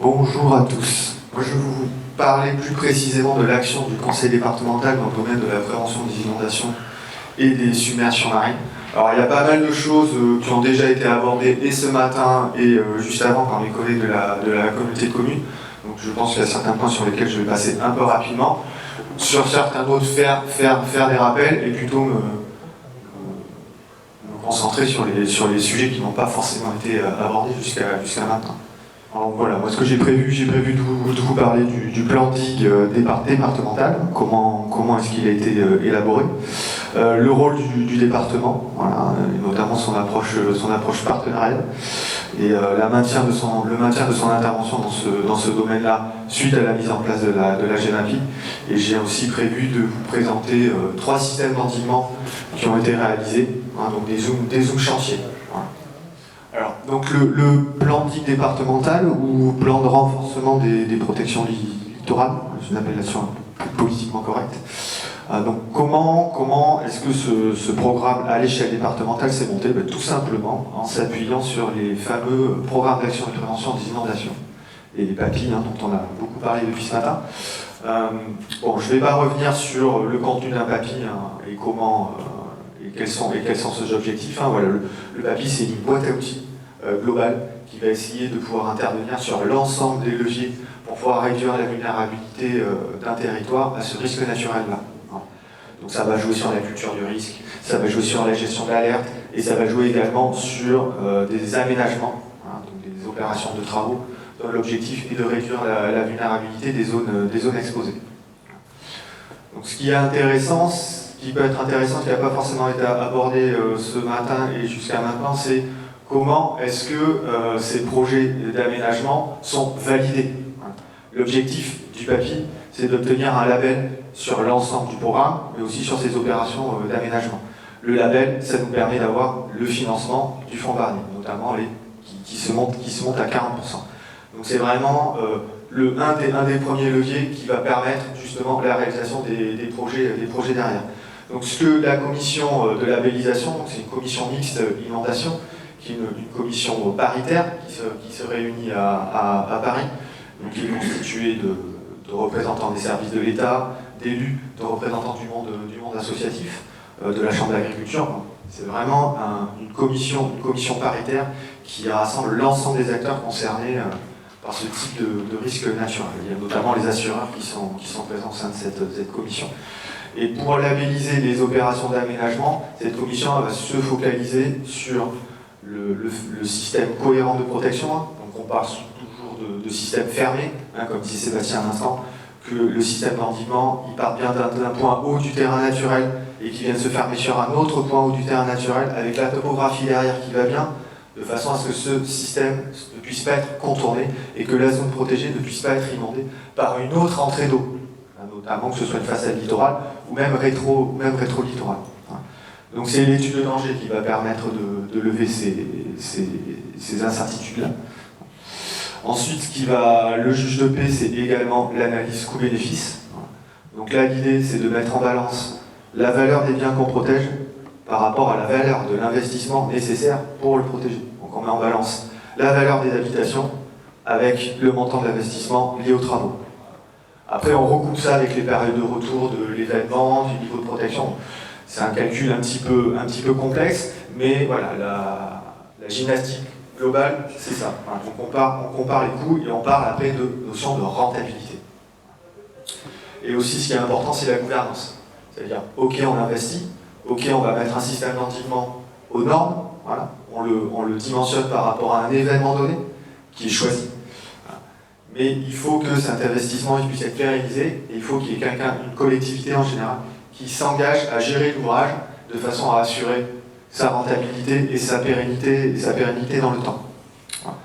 Bonjour à tous. Moi, je vais vous parler plus précisément de l'action du conseil départemental dans le domaine de la prévention des inondations et des submersions marines. Alors, il y a pas mal de choses qui ont déjà été abordées et ce matin et juste avant par mes collègues de la communauté de communes. Donc, je pense qu'il y a certains points sur lesquels je vais passer un peu rapidement. Sur certains d'autres, faire des rappels et plutôt me concentrer sur les sujets qui n'ont pas forcément été abordés jusqu'à maintenant. Alors voilà, moi ce que j'ai prévu de vous parler du plan digue départemental, comment est-ce qu'il a été élaboré, le rôle du département, voilà, et notamment son approche partenariale, et le maintien de son intervention dans ce domaine-là suite à la mise en place de la GEMAPI. Et j'ai aussi prévu de vous présenter 3 systèmes d'endiguement qui ont été réalisés, hein, donc des zooms chantiers. Voilà. Alors, donc le plan digue départemental ou plan de renforcement des protections littorales, c'est une appellation politiquement correcte. Donc comment est-ce que ce programme à l'échelle départementale s'est monté? Tout simplement en s'appuyant sur les fameux programmes d'action et de prévention des inondations et les PAPI, hein, dont on a beaucoup parlé depuis ce matin. Bon, je ne vais pas revenir sur le contenu d'un PAPI, hein, et comment et quels sont ses objectifs. Hein. Voilà, le PAPI, c'est une boîte à outils globale qui va essayer de pouvoir intervenir sur l'ensemble des leviers pour pouvoir réduire la vulnérabilité d'un territoire à ce risque naturel-là. Donc ça va jouer sur la culture du risque, ça va jouer sur la gestion de l'alerte, et ça va jouer également sur des aménagements, hein, donc des opérations de travaux, dont l'objectif est de réduire la vulnérabilité des zones exposées. Donc ce qui est intéressant, ce qui peut être intéressant, qui n'a pas forcément été abordé ce matin et jusqu'à maintenant, c'est comment est-ce que ces projets d'aménagement sont validés. L'objectif du PAPI, c'est d'obtenir un label sur l'ensemble du programme, mais aussi sur ces opérations d'aménagement. Le label, ça nous permet d'avoir le financement du fonds Barnier, notamment qui se monte à 40%. Donc c'est vraiment un des premiers leviers qui va permettre justement la réalisation des projets derrière. Donc ce que la commission de labellisation, c'est une commission mixte inondation, qui est une commission paritaire qui se réunit à Paris, donc qui est constituée de représentants des services de l'État, d'élus, de représentants du monde associatif, de la Chambre d'agriculture. C'est vraiment une commission paritaire qui rassemble l'ensemble des acteurs concernés par ce type de risque naturel. Il y a notamment les assureurs qui sont présents au sein de cette commission. Et pour labelliser les opérations d'aménagement, cette commission va se focaliser sur le système cohérent de protection. Donc on parle toujours de système fermé, hein, comme disait Sébastien à l'instant, que le système d'endiguement, il part bien d'un point haut du terrain naturel et qui vient de se fermer sur un autre point haut du terrain naturel avec la topographie derrière qui va bien, de façon à ce que ce système ne puisse pas être contourné et que la zone protégée ne puisse pas être inondée par une autre entrée d'eau, notamment que ce soit une façade littorale ou même rétro-littorale. Donc c'est l'étude de danger qui va permettre de lever ces incertitudes-là. Ensuite, le juge de paix, c'est également l'analyse coût-bénéfice. Donc là, l'idée, c'est de mettre en balance la valeur des biens qu'on protège par rapport à la valeur de l'investissement nécessaire pour le protéger. Donc on met en balance la valeur des habitations avec le montant de l'investissement lié aux travaux. Après, on recoupe ça avec les périodes de retour de l'événement, du niveau de protection. C'est un calcul un petit peu complexe, mais voilà, la gymnastique globale, c'est ça. Donc on compare les coûts et on parle après de notion de rentabilité. Et aussi, ce qui est important, c'est la gouvernance. C'est-à-dire, ok, on investit, ok, on va mettre un système d'endiguement aux normes, voilà, on le dimensionne par rapport à un événement donné qui est choisi. Voilà. Mais il faut que cet investissement puisse être pérennisé et il faut qu'il y ait une collectivité en général, qui s'engage à gérer l'ouvrage de façon à assurer sa rentabilité et sa pérennité dans le temps. Voilà.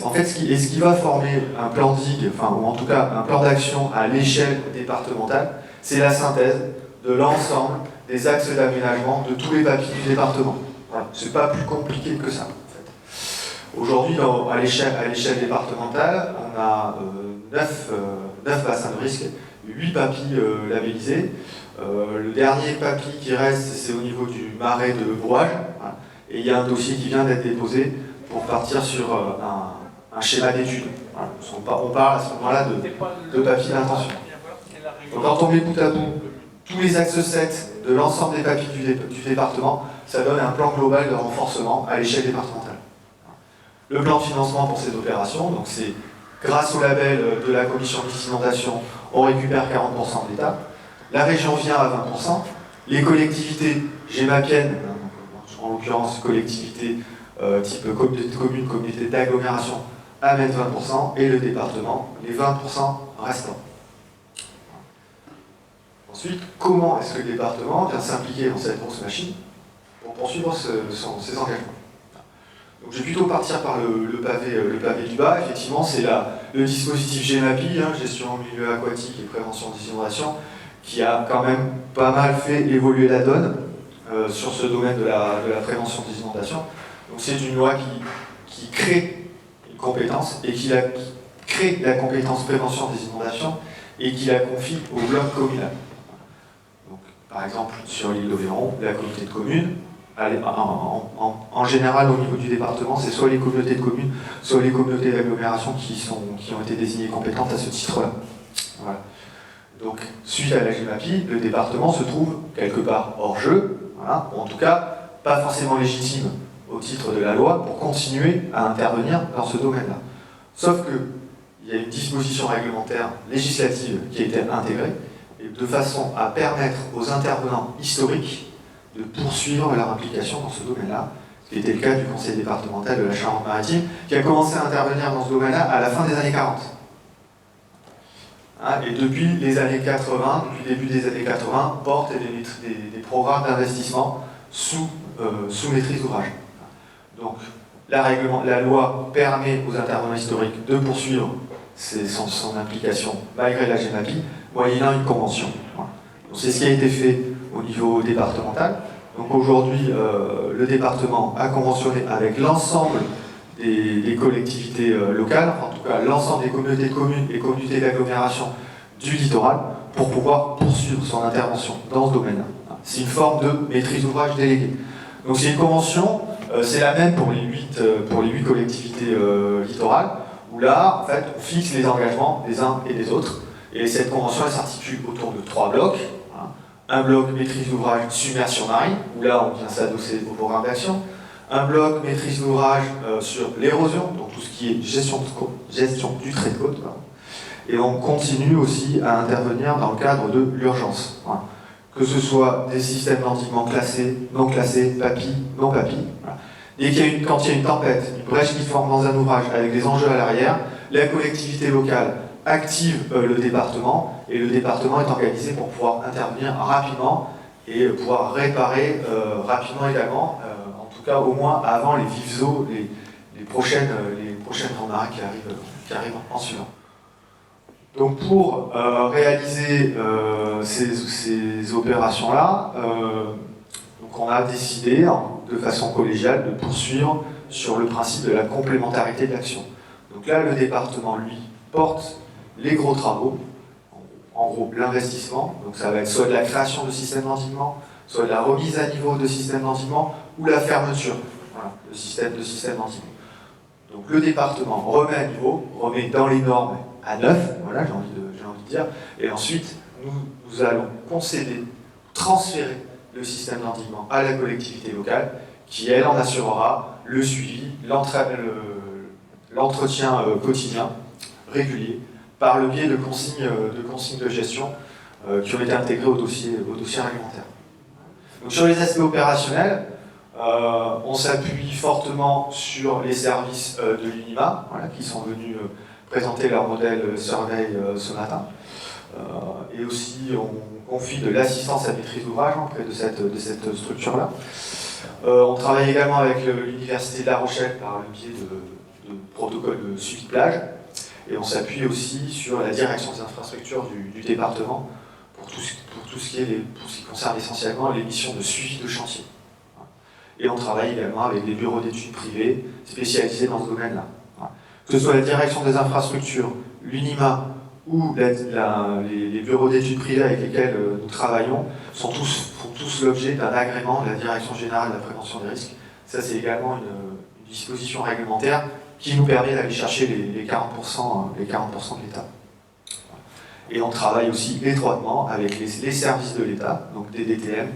En fait, ce qui va former un plan digue, ou en tout cas un plan d'action à l'échelle départementale, c'est la synthèse de l'ensemble des axes d'aménagement de tous les PAPI du département. Voilà. C'est pas plus compliqué que ça. En fait. Aujourd'hui, à l'échelle départementale, on a 9 bassins de risque, 8 PAPI labellisés. Le dernier PAPI qui reste, c'est au niveau du marais de Brouage. Voilà. Et il y a un dossier qui vient d'être déposé pour partir sur un schéma d'études. Voilà. On parle à ce moment-là de papier d'intention. Donc quand on met bout à bout tous les axes 7 de l'ensemble des papiers du département, ça donne un plan global de renforcement à l'échelle départementale. Le plan de financement pour ces opérations, donc c'est grâce au label de la commission mixte inondation, on récupère 40% de l'État. La région vient à 20%. Les collectivités gémapiennes, en l'occurrence collectivités type communauté de communes, communauté d'agglomération, amènent 20%, et le département, les 20% restants. Ensuite, comment est-ce que le département vient s'impliquer dans cette grosse machine pour poursuivre ses engagements? Donc je vais plutôt partir par le pavé du bas. Effectivement, c'est le dispositif GEMAPI, gestion milieu aquatique et prévention des inondations, qui a quand même pas mal fait évoluer la donne sur ce domaine de la prévention des inondations. Donc c'est une loi qui crée une compétence et qui crée la compétence prévention des inondations et qui la confie au bloc communal. Donc, par exemple, sur l'île d'Oléron, la communauté de communes, en général, au niveau du département, c'est soit les communautés de communes, soit les communautés d'agglomération qui ont été désignées compétentes à ce titre-là. Voilà. Donc, suite à la GEMAPI, le département se trouve quelque part hors jeu, voilà, ou en tout cas, pas forcément légitime au titre de la loi pour continuer à intervenir dans ce domaine-là. Sauf qu'il y a une disposition réglementaire législative qui a été intégrée, et de façon à permettre aux intervenants historiques de poursuivre leur implication dans ce domaine-là, ce qui était le cas du conseil départemental de la Charente-Maritime, qui a commencé à intervenir dans ce domaine-là à la fin des années 40. Et depuis les années 80, depuis le début des années 80, porte des programmes d'investissement sous maîtrise d'ouvrage. Donc la loi permet aux intervenants historiques de poursuivre son implication malgré la GEMAPI, moyennant une convention. Voilà. C'est ce qui a été fait au niveau départemental. Donc aujourd'hui, le département a conventionné avec l'ensemble des collectivités locales, en tout cas l'ensemble des communautés de communes et communautés d'agglomération du littoral, pour pouvoir poursuivre son intervention dans ce domaine-là. C'est une forme de maîtrise d'ouvrage déléguée. Donc c'est une convention, c'est la même pour les 8 collectivités littorales, où là, en fait, on fixe les engagements des uns et des autres. Et cette convention, elle s'articule autour de 3 blocs. Un bloc maîtrise d'ouvrage submersion marine, où là on vient s'adosser au programme d'action. Un bloc maîtrise d'ouvrage sur l'érosion, donc tout ce qui est gestion du trait de côte. Et on continue aussi à intervenir dans le cadre de l'urgence. Que ce soit des systèmes d'endiguement classés, non classés, papy, non papy. Et quand il y a une tempête, une brèche qui forme dans un ouvrage avec des enjeux à l'arrière, la collectivité locale active le département, et le département est organisé pour pouvoir intervenir rapidement et pouvoir réparer rapidement également, en tout cas au moins avant les vives eaux, les prochaines grandes marées qui arrivent en suivant. Donc pour réaliser ces opérations-là, donc on a décidé de façon collégiale de poursuivre sur le principe de la complémentarité de l'action. Donc là, le département, lui, porte les gros travaux, en gros l'investissement, donc ça va être soit de la création de systèmes d'endiguement, soit de la remise à niveau de systèmes d'endiguement, ou la fermeture, voilà, de système d'endiguement. Donc le département remet à niveau, remet dans les normes à neuf, voilà, j'ai envie de dire, et ensuite nous allons concéder, transférer le système d'endiguement à la collectivité locale, qui elle en assurera le suivi, l'entretien quotidien, régulier, par le biais de consignes de gestion qui ont été intégrées au dossier réglementaire. Donc sur les aspects opérationnels, on s'appuie fortement sur les services de l'UNIMA, voilà, qui sont venus présenter leur modèle survey ce matin. Et aussi, on confie de l'assistance à maîtrise d'ouvrage auprès de cette structure-là. On travaille également avec l'Université de La Rochelle par le biais de protocoles de suivi de plage. Et on s'appuie aussi sur la direction des infrastructures du département pour tout ce qui concerne essentiellement les missions de suivi de chantier. Et on travaille également avec des bureaux d'études privés spécialisés dans ce domaine-là. Que ce soit la direction des infrastructures, l'UNIMA ou les bureaux d'études privés avec lesquels nous travaillons font tous l'objet d'un agrément de la Direction générale de la prévention des risques, Ça, c'est également une disposition réglementaire qui nous permet d'aller chercher les 40%, les 40% de l'État. Et on travaille aussi étroitement avec les services de l'État, donc des DTM,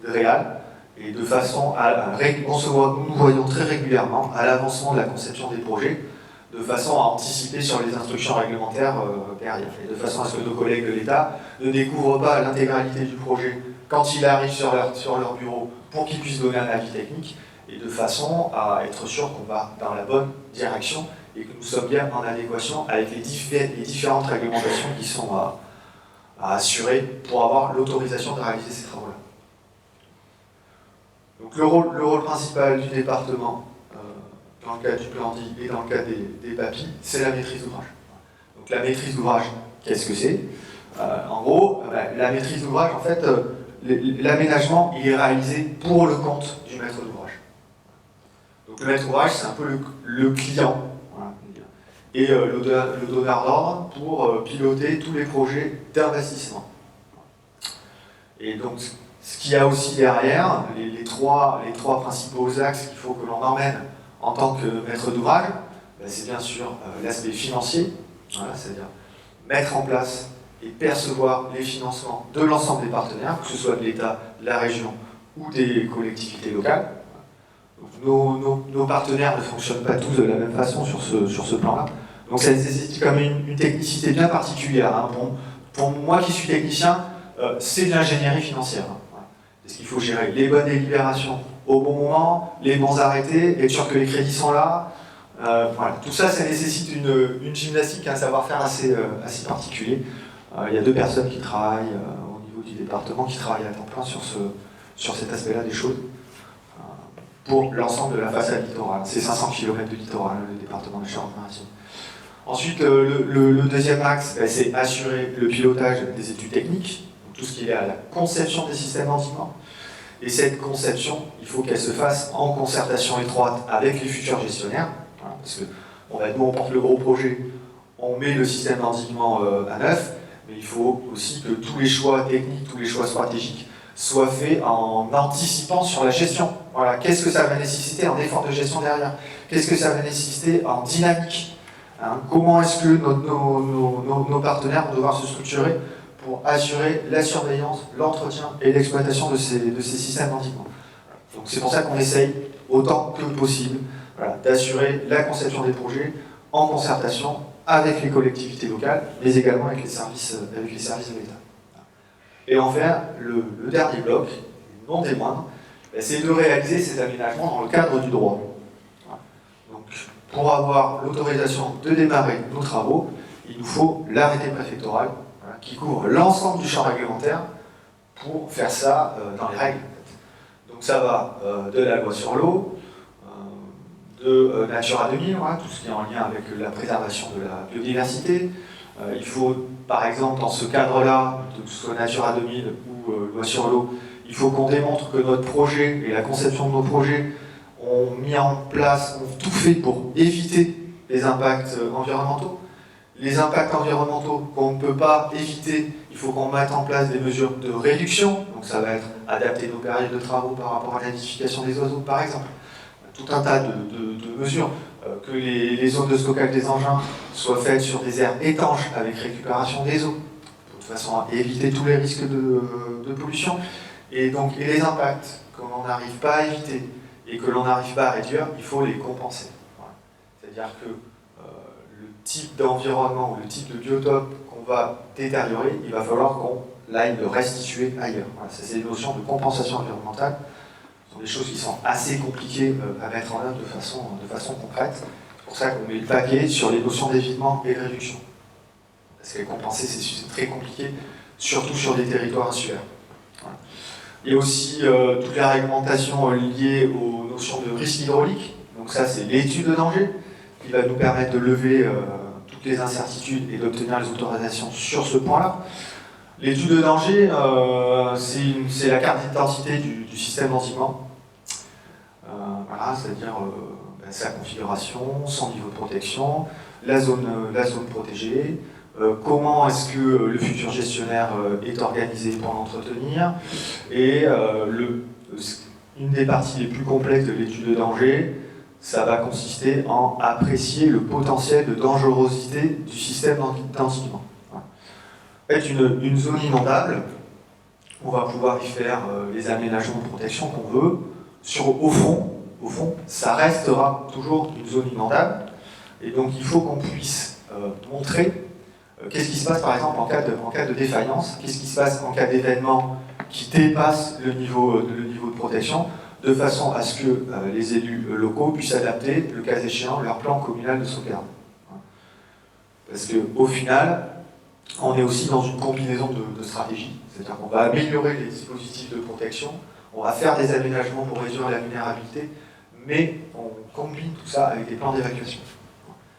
de Réal, et de façon à nous voyons très régulièrement à l'avancement de la conception des projets, de façon à anticiper sur les instructions réglementaires derrière, et de façon à ce que nos collègues de l'État ne découvrent pas l'intégralité du projet quand il arrive sur leur bureau pour qu'ils puissent donner un avis technique, et de façon à être sûr qu'on va dans la bonne direction et que nous sommes bien en adéquation avec les différentes réglementations qui sont à assurer pour avoir l'autorisation de réaliser ces travaux-là. Donc le rôle principal du département, dans le cadre du plan dit et dans le cadre des PAPI, c'est la maîtrise d'ouvrage. Donc la maîtrise d'ouvrage, qu'est-ce que c'est? En gros, la maîtrise d'ouvrage, en fait, l'aménagement, il est réalisé pour le compte du maître d'ouvrage. Donc le maître d'ouvrage, c'est un peu le client, voilà, et le donneur d'ordre pour piloter tous les projets d'investissement. Et donc, ce qu'il y a aussi derrière, les trois principaux axes qu'il faut que l'on emmène en tant que maître d'ouvrage, c'est bien sûr l'aspect financier, voilà, c'est-à-dire mettre en place et percevoir les financements de l'ensemble des partenaires, que ce soit de l'État, de la région ou des collectivités locales. Donc, nos partenaires ne fonctionnent pas tous de la même façon sur ce plan-là. Donc ça nécessite quand même une technicité bien particulière. Hein. Pour moi qui suis technicien, c'est de l'ingénierie financière. Hein. Voilà. Parce qu'il faut gérer les bonnes délibérations au bon moment, les bons arrêtés, être sûr que les crédits sont là. Voilà. Tout ça, ça nécessite une gymnastique, un savoir-faire assez particulier. Il y a 2 personnes qui travaillent au niveau du département, qui travaillent à temps plein sur cet aspect-là des choses. Pour l'ensemble de la façade littorale. C'est 500 km de littoral, le département de Charente-Maritime. Ensuite, le deuxième axe, c'est assurer le pilotage des études techniques, donc tout ce qui est à la conception des systèmes d'endiguement. Et cette conception, il faut qu'elle se fasse en concertation étroite avec les futurs gestionnaires, hein, parce que nous, on porte le gros projet, on met le système d'endiguement à neuf, mais il faut aussi que tous les choix techniques, tous les choix stratégiques soit fait en anticipant sur la gestion. Voilà, qu'est-ce que ça va nécessiter en effort de gestion derrière? Qu'est-ce que ça va nécessiter en dynamique? Hein, comment est-ce que nos partenaires vont devoir se structurer pour assurer la surveillance, l'entretien et l'exploitation de ces systèmes d'endiguement? Donc c'est pour ça qu'on essaye autant que possible, voilà, d'assurer la conception des projets en concertation avec les collectivités locales, mais également avec les services de l'État. Et enfin, le dernier bloc, non des moindres, c'est de réaliser ces aménagements dans le cadre du droit. Donc, pour avoir l'autorisation de démarrer nos travaux, il nous faut l'arrêté préfectoral, voilà, qui couvre l'ensemble du champ réglementaire pour faire ça dans les règles. Donc ça va de la loi sur l'eau, de Natura 2000, voilà, tout ce qui est en lien avec la préservation de la biodiversité. Il faut, par exemple, dans ce cadre-là, que ce soit Natura 2000 ou loi sur l'eau, il faut qu'on démontre que notre projet et la conception de nos projets ont mis en place, ont tout fait pour éviter les impacts environnementaux. Les impacts environnementaux qu'on ne peut pas éviter, il faut qu'on mette en place des mesures de réduction. Donc ça va être adapter nos périodes de travaux par rapport à la nidification des oiseaux, par exemple. Tout un tas de mesures. Que les zones de stockage des engins soient faites sur des aires étanches avec récupération des eaux, de façon à éviter tous les risques de pollution. Et donc, les impacts que l'on n'arrive pas à éviter et que l'on n'arrive pas à réduire, il faut les compenser. Voilà. C'est-à-dire que le type d'environnement ou le type de biotope qu'on va détériorer, il va falloir qu'on aille le restituer ailleurs. Voilà. Ça, c'est des notions de compensation environnementale. Ce sont des choses qui sont assez compliquées à mettre en œuvre de façon concrète. C'est pour ça qu'on met le paquet sur les notions d'évitement et de réduction. Parce que compenser, c'est très compliqué, surtout sur des territoires insulaires. Voilà. Il y a aussi toute la réglementation liée aux notions de risque hydraulique. Donc ça, c'est l'étude de danger qui va nous permettre de lever toutes les incertitudes et d'obtenir les autorisations sur ce point-là. L'étude de danger, c'est la carte d'identité du système d'endiguement. Voilà, c'est-à-dire sa configuration, son niveau de protection, la zone protégée, comment est-ce que le futur gestionnaire est organisé pour l'entretenir, et une des parties les plus complexes de l'étude de danger, ça va consister en apprécier le potentiel de dangerosité du système d'endiguement. En fait, une zone inondable, on va pouvoir y faire les aménagements de protection qu'on veut. Au fond, ça restera toujours une zone inondable. Et donc, il faut qu'on puisse montrer qu'est-ce qui se passe, par exemple, en cas de défaillance, qu'est-ce qui se passe en cas d'événement qui dépasse le niveau de protection, de façon à ce que les élus locaux puissent adapter, le cas échéant, leur plan communal de sauvegarde. Parce qu'au final, on est aussi dans une combinaison de stratégies. C'est-à-dire qu'on va améliorer les dispositifs de protection, on va faire des aménagements pour réduire la vulnérabilité, mais on combine tout ça avec des plans d'évacuation.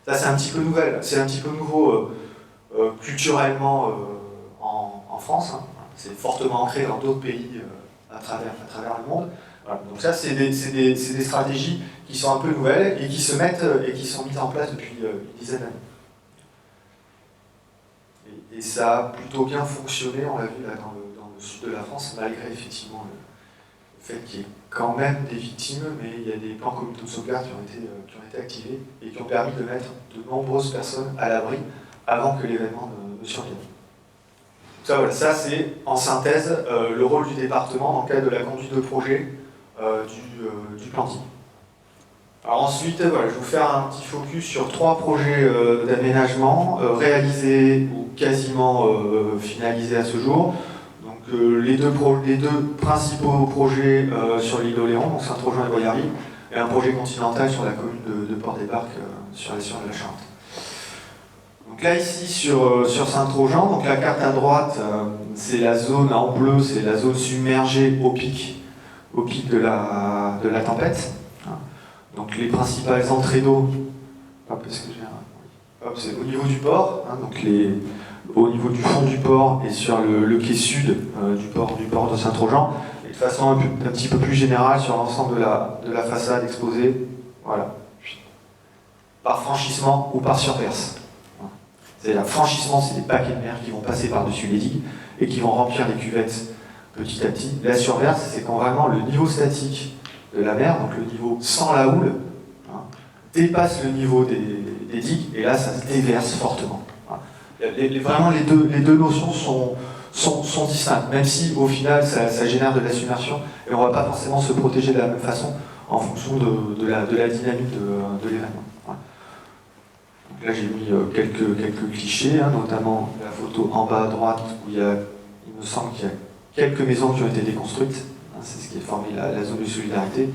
Ça, c'est un petit peu nouvel, c'est un petit peu nouveau culturellement en France. Hein. C'est fortement ancré dans d'autres pays à travers le monde. Voilà. Donc ça, c'est des stratégies qui sont un peu nouvelles et qui se mettent et qui sont mises en place depuis une dizaine d'années. Et ça a plutôt bien fonctionné, on l'a vu là dans le sud de la France, malgré effectivement le fait qu'il y ait quand même des victimes, mais il y a des plans communaux de sauvegarde qui ont été activés et qui ont permis de mettre de nombreuses personnes à l'abri avant que l'événement ne survienne. Ça, voilà, ça c'est en synthèse le rôle du département dans le cadre de la conduite de projet du planting. Alors ensuite, voilà, je vais vous faire un petit focus sur 3 projets d'aménagement réalisés ou quasiment finalisés à ce jour. Donc les deux principaux projets sur l'île d'Oléron, donc Saint-Trojan et Boyarville, et un projet continental sur la commune de Port-des-Barques sur les Sierres de la Charente. Donc là ici sur Saint-Trojan, donc la carte à droite, c'est la zone en bleu, c'est la zone submergée au pic de la tempête. Donc les principales entrées d'eau, c'est au niveau du port, hein, donc au niveau du fond du port et sur le quai sud du port de Saint-Trojan, et de façon un petit peu plus générale sur l'ensemble de la façade exposée, voilà, par franchissement ou par surverse. C'est-à-dire franchissement, c'est des paquets de mer qui vont passer par-dessus les digues et qui vont remplir les cuvettes petit à petit. La surverse, c'est quand vraiment le niveau statique de la mer, donc le niveau sans la houle, hein, dépasse le niveau des digues, et là ça se déverse fortement. Hein. Vraiment les deux notions sont distinctes, même si au final ça génère de la submersion, et on ne va pas forcément se protéger de la même façon en fonction de la dynamique de l'événement. Hein. Donc là j'ai mis quelques clichés, hein, notamment la photo en bas à droite où il me semble qu'il y a quelques maisons qui ont été déconstruites. C'est ce qui a formé la zone de solidarité,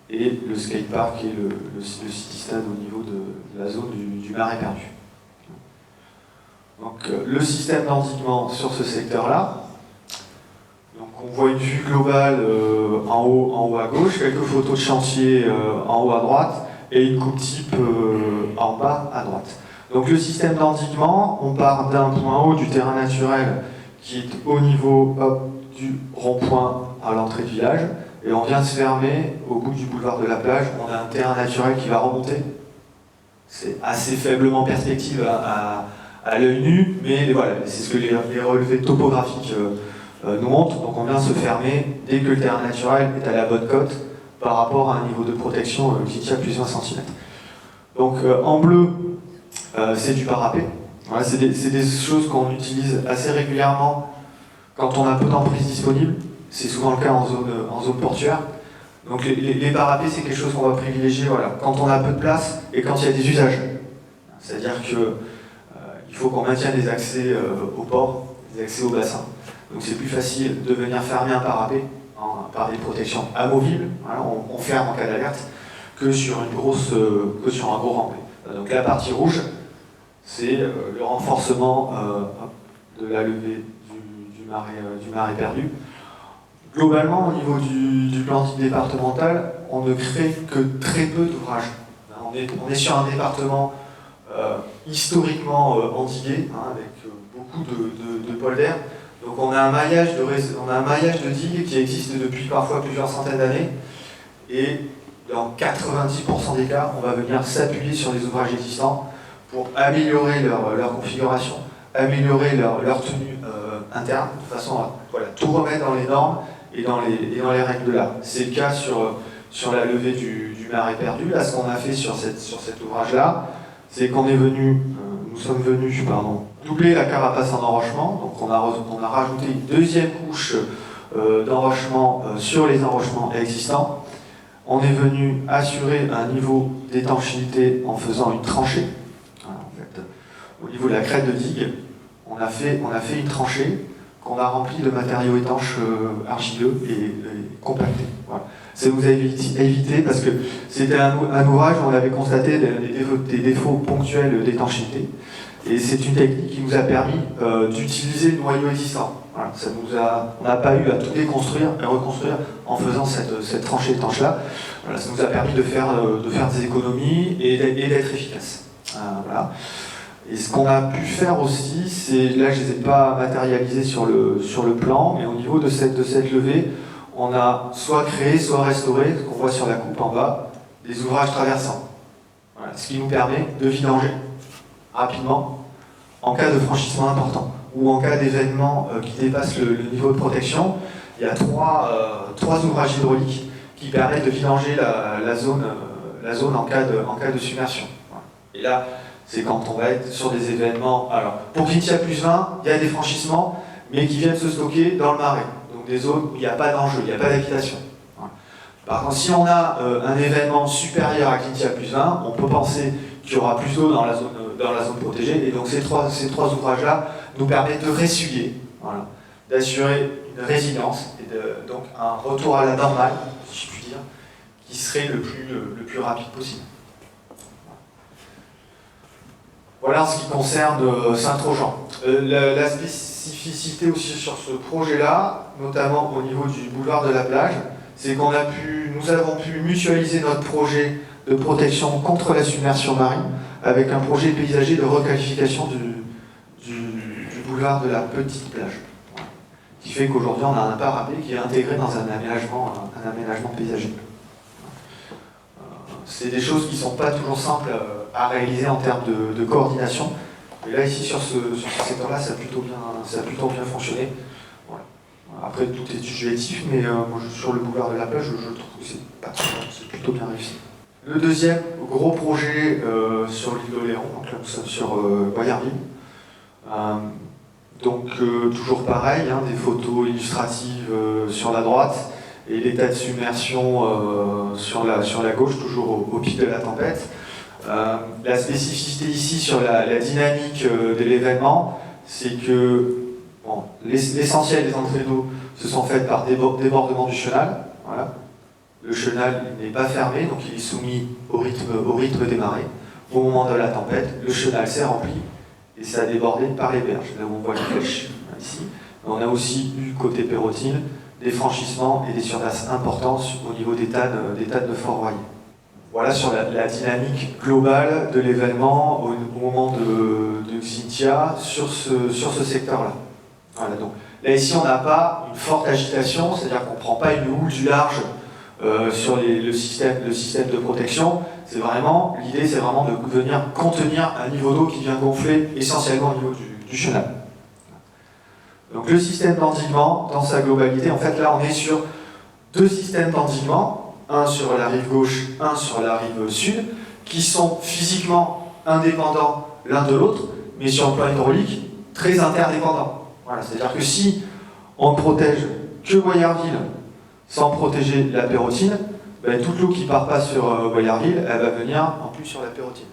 et le skatepark et le city-stade au niveau de la zone du Marais perdu. Donc le système d'endiguement sur ce secteur-là, donc on voit une vue globale en haut à gauche, quelques photos de chantier en haut à droite, et une coupe type en bas à droite. Donc le système d'endiguement, on part d'un point haut du terrain naturel qui est au niveau du rond-point à l'entrée du village, et on vient se fermer au bout du boulevard de la plage. On a un terrain naturel qui va remonter. C'est assez faiblement perspective à l'œil nu, mais voilà, c'est ce que les relevés topographiques nous montrent. Donc on vient se fermer dès que le terrain naturel est à la bonne cote par rapport à un niveau de protection qui tient plusieurs centimètres. Donc en bleu, c'est du parapet. Voilà, c'est des choses qu'on utilise assez régulièrement quand on a peu d'emprise disponible. C'est souvent le cas en zone portuaire. Donc les parapets, c'est quelque chose qu'on va privilégier, voilà, quand on a peu de place et quand il y a des usages. C'est-à-dire qu'il faut qu'on maintienne des accès au port, des accès au bassin. Donc c'est plus facile de venir fermer un parapet par des protections amovibles, voilà, on ferme en cas d'alerte, que sur un gros remblai. Donc la partie rouge, c'est le renforcement de la levée du marais perdu. Globalement, au niveau du plan départemental, on ne crée que très peu d'ouvrages. On est sur un département historiquement endigué, hein, avec beaucoup de polders. Donc on a un maillage de digues qui existe depuis parfois plusieurs centaines d'années, et dans 90% des cas, on va venir s'appuyer sur des ouvrages existants pour améliorer leur configuration, améliorer leur tenue interne, de façon à tout remettre dans les normes et dans les règles de l'art. C'est le cas sur la levée du marais perdu. Là, ce qu'on a fait sur cet ouvrage-là, c'est qu'on est venu, nous sommes venus, doubler la carapace en enrochement. Donc on a rajouté une deuxième couche d'enrochement sur les enrochements existants. On est venu assurer un niveau d'étanchéité en faisant une tranchée. Voilà, en fait, au niveau de la crête de digue, on a fait une tranchée qu'on a remplie de matériaux étanches argileux et compactés. Voilà. Ça nous a évité parce que c'était un ouvrage où on avait constaté des défauts ponctuels d'étanchéité. Et c'est une technique qui nous a permis d'utiliser le noyau existant. Voilà, on n'a pas eu à tout déconstruire et reconstruire en faisant cette tranchée étanche-là. Voilà, ça nous a permis de faire des économies et d'être efficace. Voilà. Et ce qu'on a pu faire aussi, c'est, là je ne les ai pas matérialisés sur le plan, mais au niveau de cette levée, on a soit créé, soit restauré, ce qu'on voit sur la coupe en bas, des ouvrages traversants. Voilà, ce qui nous permet de vidanger rapidement en cas de franchissement important ou en cas d'événement qui dépasse le niveau de protection. Il y a trois ouvrages hydrauliques qui permettent de vidanger la zone en cas de submersion. Voilà. Et là, c'est quand on va être sur des événements. Alors, pour Xynthia plus 20, il y a des franchissements, mais qui viennent se stocker dans le marais. Donc des zones où il n'y a pas d'enjeu, il n'y a pas d'habitation. Voilà. Par contre, si on a un événement supérieur à Xynthia plus 20, on peut penser qu'il y aura plus d'eau dans la zone protégée. Et donc ces trois ouvrages-là nous permettent de ressuyer, voilà, d'assurer une résilience et donc un retour à la normale, si je puis dire, qui serait le plus rapide possible. Voilà en ce qui concerne Saint-Trojan. La spécificité aussi sur ce projet-là, notamment au niveau du boulevard de la plage, c'est qu'on nous avons pu mutualiser notre projet de protection contre la submersion marine avec un projet paysager de requalification du boulevard de la petite plage. Voilà. Ce qui fait qu'aujourd'hui on a un parapet qui est intégré dans un aménagement paysager. C'est des choses qui ne sont pas toujours simples à réaliser en termes de coordination. Et là, ici, sur ce secteur-là, ça a plutôt bien fonctionné. Voilà. Après, tout est subjectif, mais moi, sur le boulevard de la plage, je trouve que c'est plutôt bien réussi. Le deuxième gros projet sur l'île d'Oléron, donc là, nous sommes sur Boyarville. Toujours pareil, hein, des photos illustratives sur la droite, et l'état de submersion sur la gauche, toujours au pic de la tempête. La spécificité ici sur la dynamique de l'événement, c'est que l'essentiel des entrées d'eau se sont faites par débordement du chenal. Voilà. Le chenal n'est pas fermé, donc il est soumis au rythme des marées. Au moment de la tempête, le chenal s'est rempli et ça a débordé par les berges. Là où on voit les flèches ici. On a aussi eu côté Perrotine des franchissements et des surdasses importantes au niveau des tannes de Fort-Royer. Voilà sur la dynamique globale de l'événement au moment de Xynthia sur ce secteur-là. Voilà, donc là ici on n'a pas une forte agitation, c'est-à-dire qu'on ne prend pas une houle du large sur le système de protection. L'idée c'est vraiment de venir contenir un niveau d'eau qui vient gonfler essentiellement au niveau du chenal. Donc le système d'endiguement, dans sa globalité, en fait là on est sur deux systèmes d'endiguement, un sur la rive gauche, un sur la rive sud, qui sont physiquement indépendants l'un de l'autre, mais sur le plan hydraulique, très interdépendants. Voilà, c'est-à-dire que si on ne protège que Boyarville sans protéger la Perrotine, toute l'eau qui ne part pas sur Boyarville, elle va venir en plus sur la Perrotine.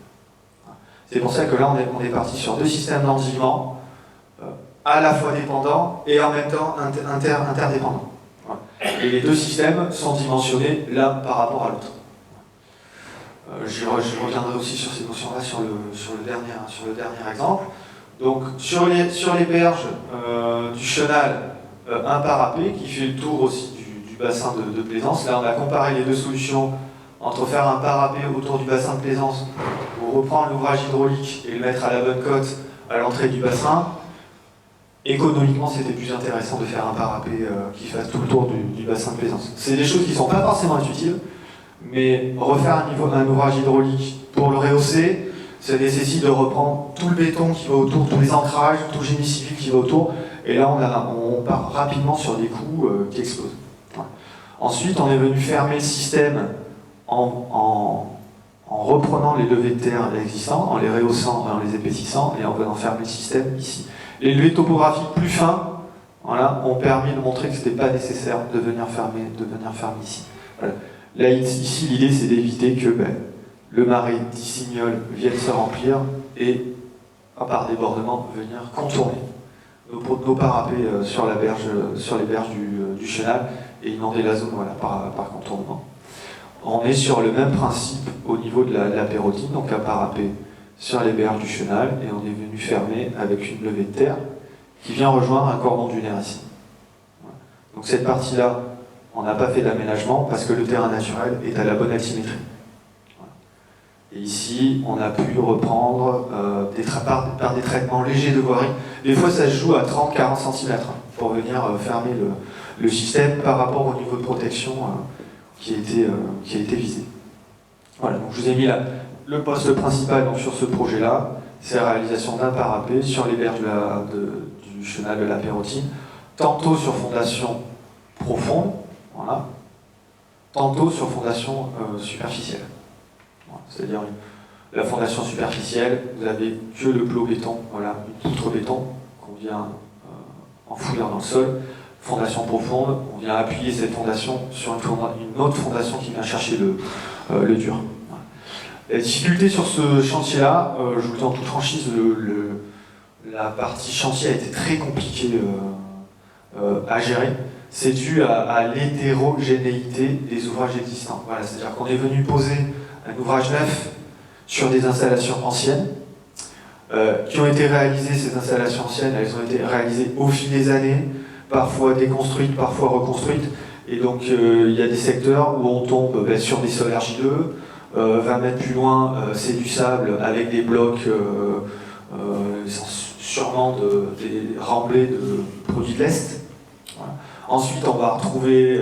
C'est pour ça que là on est parti sur deux systèmes d'endiguement, à la fois dépendants et en même temps interdépendants. Voilà. Et les deux systèmes sont dimensionnés l'un par rapport à l'autre. Je reviendrai aussi sur ces notions-là sur le dernier exemple. Donc sur les berges du chenal, un parapet qui fait le tour aussi du bassin de plaisance. Là on a comparé les deux solutions entre faire un parapet autour du bassin de plaisance pour reprendre l'ouvrage hydraulique et le mettre à la bonne cote à l'entrée du bassin. Économiquement, c'était plus intéressant de faire un parapet qui fasse tout le tour du bassin de plaisance. C'est des choses qui ne sont pas forcément intuitives, mais refaire un ouvrage hydraulique pour le rehausser, ça nécessite de reprendre tout le béton qui va autour, tous les ancrages, tout le génie civil qui va autour, et là on part rapidement sur des coûts qui explosent. Ensuite, on est venu fermer le système en reprenant les levées de terre existants, en les rehaussant, en les épaississant, et en venant fermer le système ici. Les levées topographiques plus fins, voilà, ont permis de montrer que ce n'était pas nécessaire de venir fermer ici. Voilà. Là, ici, l'idée, c'est d'éviter que le marais d'Issignol vienne se remplir et, par débordement, venir contourner nos parapets sur les berges du chenal et inonder la zone, voilà, par contournement. On est sur le même principe au niveau de la Pérotine, donc un parapet sur les berges du chenal, et on est venu fermer avec une levée de terre qui vient rejoindre un cordon dunaire ici. Voilà. Donc cette partie-là, on n'a pas fait d'aménagement parce que le terrain naturel est à la bonne altimétrie. Voilà. Et ici, on a pu reprendre par des traitements légers de voirie. Des fois, ça se joue à 30-40 cm pour venir fermer le système par rapport au niveau de protection qui a été visé. Voilà, donc je vous ai mis là le poste principal donc, sur ce projet-là, c'est la réalisation d'un parapet sur les berges du chenal de la Pérotine, tantôt sur fondation profonde, voilà, tantôt sur fondation superficielle. Voilà, c'est-à-dire la fondation superficielle, vous avez que le plot béton, voilà, une poutre béton qu'on vient enfouir dans le sol. Fondation profonde, on vient appuyer cette fondation sur une autre fondation qui vient chercher le dur. Voilà. La difficulté sur ce chantier-là, je vous le dis en toute franchise, la partie chantier a été très compliquée à gérer. C'est dû à l'hétérogénéité des ouvrages existants. Voilà, c'est-à-dire qu'on est venu poser un ouvrage neuf sur des installations anciennes, qui ont été réalisées, ces installations anciennes, elles ont été réalisées au fil des années, parfois déconstruites, parfois reconstruites, et donc il y a des secteurs où on tombe sur des sols argileux, 20 mètres plus loin, c'est du sable avec des blocs sûrement des remblais de produits de l'Est. Voilà. Ensuite, on va retrouver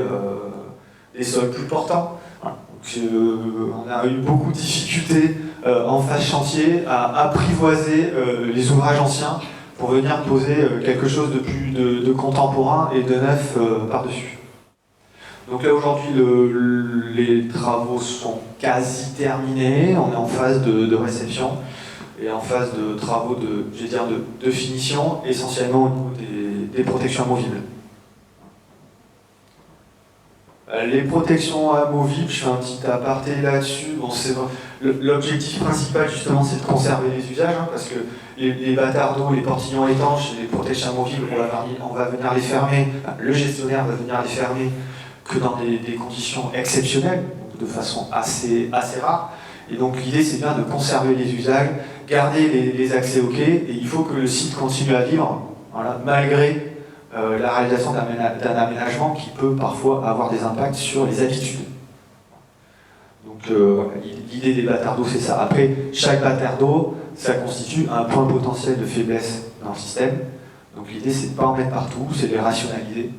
des sols plus portants. Voilà. Donc, on a eu beaucoup de difficultés en phase chantier à apprivoiser les ouvrages anciens pour venir poser quelque chose de plus de contemporain et de neuf par-dessus. Donc là aujourd'hui les travaux sont quasi terminés, on est en phase de réception et en phase de travaux de finition, essentiellement au niveau des protections amovibles. Les protections amovibles, je fais un petit aparté là-dessus. Bon, l'objectif principal justement c'est de conserver les usages, hein, parce que les bâtards d'eau, les portillons étanches, les protections amovibles, on va venir les fermer, le gestionnaire va venir les fermer que dans des conditions exceptionnelles, de façon assez rare. Et donc l'idée c'est bien de conserver les usages, garder les accès au quai, et il faut que le site continue à vivre, voilà, malgré la réalisation d'un aménagement qui peut parfois avoir des impacts sur les habitudes. Donc voilà, l'idée des bâtards d'eau c'est ça. Après, chaque bâtard d'eau, ça constitue un point potentiel de faiblesse dans le système. Donc l'idée c'est de ne pas en mettre partout, c'est de les rationaliser.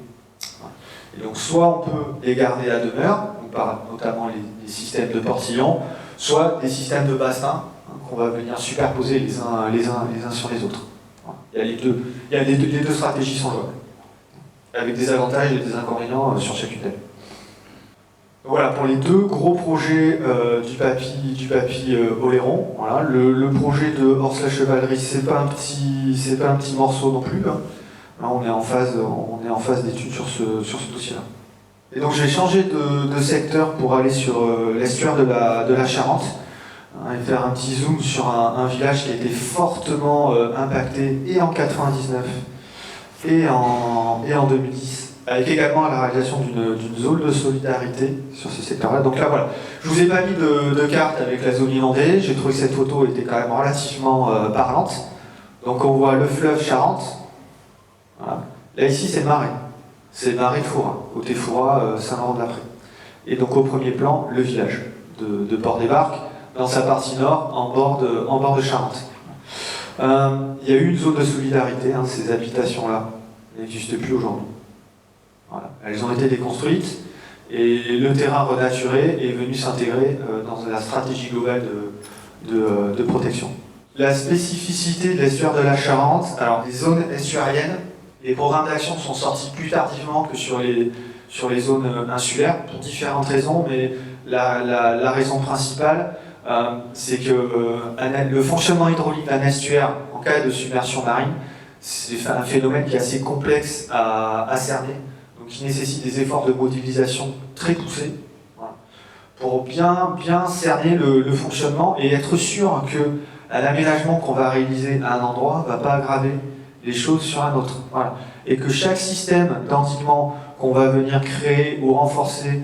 Et donc soit on peut les garder à demeure, notamment les systèmes de portillons, soit des systèmes de bassins qu'on va venir superposer les uns sur les autres. Voilà. Les deux stratégies sont jouables, avec des avantages et des inconvénients sur chacune d'elles. Voilà, pour les deux gros projets du papy Oléron, voilà, le projet de Horse-la-Chevalerie, c'est pas un petit morceau non plus. Hein. Là, on est en phase d'études sur ce dossier-là. Et donc j'ai changé de secteur pour aller sur l'estuaire de la Charente, hein, et faire un petit zoom sur un village qui a été fortement impacté et en 99 et en 2010, avec également la réalisation d'une zone de solidarité sur ce secteur-là. Donc là voilà, je vous ai pas mis de carte avec la zone inondée, j'ai trouvé que cette photo était quand même relativement parlante. Donc on voit le fleuve Charente. Voilà. Là ici c'est le marais. C'est le marais de Fouras, côté Fouras, Saint-Laurent-de-la-Prée. Et donc au premier plan, le village de Port-des-Barques, dans sa partie nord, en bord de Charente. Il y a eu une zone de solidarité, hein, ces habitations-là n'existent plus aujourd'hui. Voilà. Elles ont été déconstruites et le terrain renaturé est venu s'intégrer dans la stratégie globale de protection. La spécificité de l'estuaire de la Charente, alors les zones estuariennes, les programmes d'action sont sortis plus tardivement que sur sur les zones insulaires, pour différentes raisons, mais la raison principale, c'est que le fonctionnement hydraulique d'un estuaire en cas de submersion marine, c'est un phénomène qui est assez complexe à cerner, donc qui nécessite des efforts de modélisation très poussés, voilà, pour bien cerner le fonctionnement et être sûr que l'aménagement qu'on va réaliser à un endroit ne va pas aggraver les choses sur un autre. Voilà. Et que chaque système d'endiguement qu'on va venir créer ou renforcer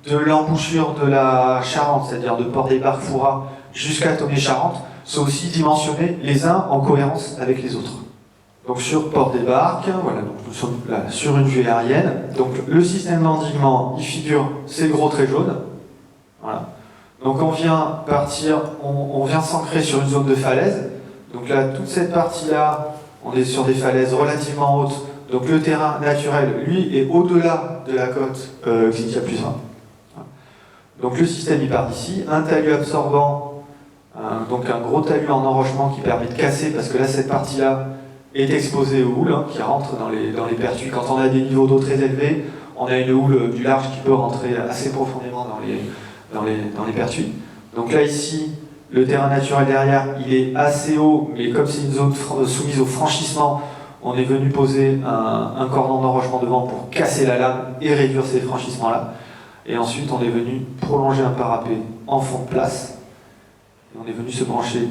de l'embouchure de la Charente, c'est-à-dire de Port-des-Barques-Fouras jusqu'à Tonnet-Charente, sont aussi dimensionnés les uns en cohérence avec les autres. Donc sur Port-des-Barques, voilà, donc nous sommes là sur une vue aérienne. Donc le système d'endiguement, il figure ces gros traits jaunes. Voilà. Donc on vient partir, on vient s'ancrer sur une zone de falaise. Donc là, toute cette partie-là, on est sur des falaises relativement hautes. Donc le terrain naturel, lui, est au-delà de la côte Xintia plus 1. Voilà. Donc le système, il part d'ici. Un talus absorbant, donc un gros talus en enrochement qui permet de casser, parce que là, cette partie-là est exposée aux houles, qui rentrent dans les pertuis. Quand on a des niveaux d'eau très élevés, on a une houle du large qui peut rentrer assez profondément dans les pertuis. Donc là, ici, le terrain naturel derrière, il est assez haut, mais comme c'est une zone soumise au franchissement, on est venu poser un cordon d'enrochement devant pour casser la lame et réduire ces franchissements-là. Et ensuite, on est venu prolonger un parapet en fond de place. Et on est venu se brancher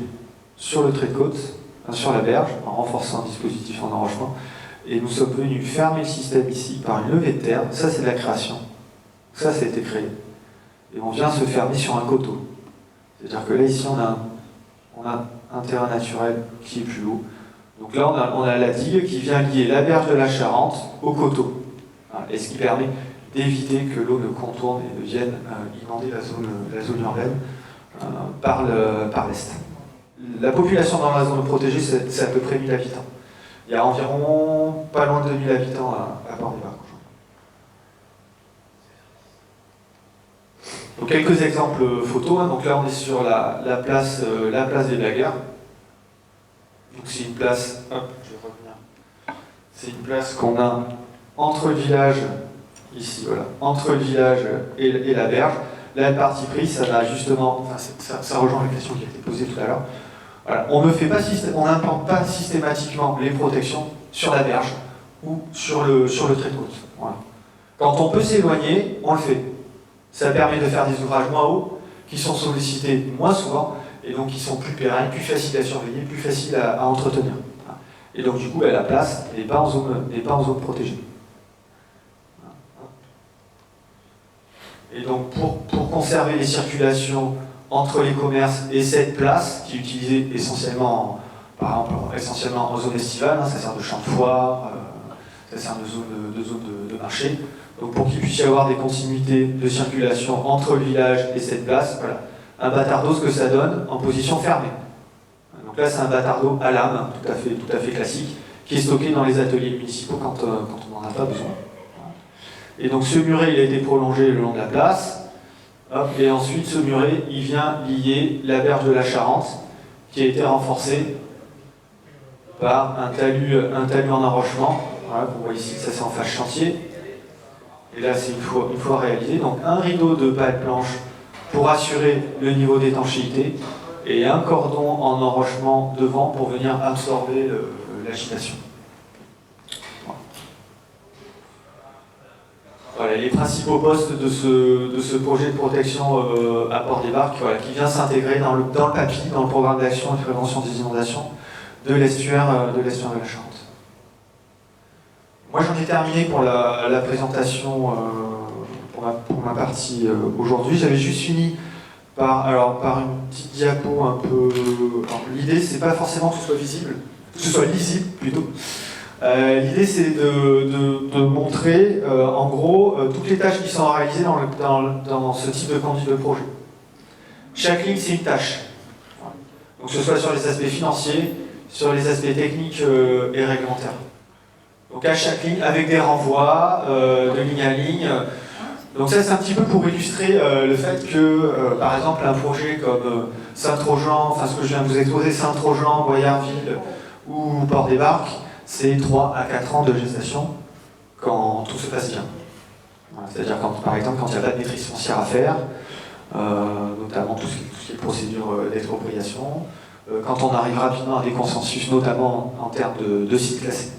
sur le trait de côte, sur la berge, en renforçant un dispositif en enrochement. Et nous sommes venus fermer le système ici par une levée de terre. Ça, c'est de la création. Ça a été créé. Et on vient se fermer sur un coteau. C'est-à-dire que là, ici, on a un terrain naturel qui est plus haut. Donc là, on a la digue qui vient lier la berge de la Charente au coteau. Et ce qui permet d'éviter que l'eau ne contourne et ne vienne inonder la zone urbaine par l'est. La population dans la zone protégée, c'est à peu près 1000 habitants. Il y a environ pas loin de 2000 habitants à Port-des-Barques. Donc quelques exemples photos. Donc là, on est sur la place des Blagueurs. Donc c'est une place. Hop, je vais revenir. C'est une place qu'on a entre le village, ici, voilà, entre le village et la berge. Là, le parti pris, ça va justement. Enfin, ça rejoint la question qui a été posée tout à l'heure. Voilà. On n'implante pas systématiquement les protections sur la berge ou sur le trait de côte. Voilà. Quand on peut s'éloigner, on le fait. Ça permet de faire des ouvrages moins hauts, qui sont sollicités moins souvent, et donc qui sont plus pérennes, plus faciles à surveiller, plus faciles à entretenir. Et donc du coup, la place n'est pas en zone protégée. Et donc pour conserver les circulations entre les commerces et cette place, qui est utilisée essentiellement, par exemple, essentiellement en zone estivale, ça sert de champ de foire, ça sert de zone de marché. Donc pour qu'il puisse y avoir des continuités de circulation entre le village et cette place, voilà, un bâtard d'eau, ce que ça donne en position fermée. Donc là, c'est un bâtard d'eau à lame, tout à fait classique, qui est stocké dans les ateliers municipaux quand on n'en a pas besoin. Et donc ce muret, il a été prolongé le long de la place. Hop, et ensuite, ce muret, il vient lier la berge de la Charente, qui a été renforcée par un talus en enrochement. Voilà, vous voyez ici, ça c'est en face chantier. Et là, c'est une fois réalisé. Donc un rideau de pales planches pour assurer le niveau d'étanchéité et un cordon en enrochement devant pour venir absorber l'agitation. Voilà, les principaux postes de ce projet de protection à Port-des-Barques, voilà, qui vient s'intégrer dans le PAPI, dans le programme d'action et de prévention des inondations de l'estuaire de la Charente. Moi, j'en ai terminé pour la présentation, pour ma partie aujourd'hui. J'avais juste fini par une petite diapo un peu. L'idée, c'est pas forcément que ce soit visible, que ce soit lisible plutôt. L'idée, c'est de montrer, en gros, toutes les tâches qui sont réalisées dans ce type de conduite de projet. Chaque ligne, c'est une tâche. Donc, que ce soit sur les aspects financiers, sur les aspects techniques et réglementaires. Donc à chaque ligne, avec des renvois de ligne à ligne. Donc ça, c'est un petit peu pour illustrer le fait que, par exemple, un projet comme Saint-Trojan, enfin ce que je viens de vous exposer, Saint-Trojan, Boyarville ou Port-des-Barques, c'est 3 à 4 ans de gestation quand tout se passe bien. Voilà, c'est-à-dire, par exemple, quand il n'y a pas de maîtrise foncière à faire, notamment tout ce qui est procédure d'expropriation, quand on arrive rapidement à des consensus, notamment en termes de sites classés.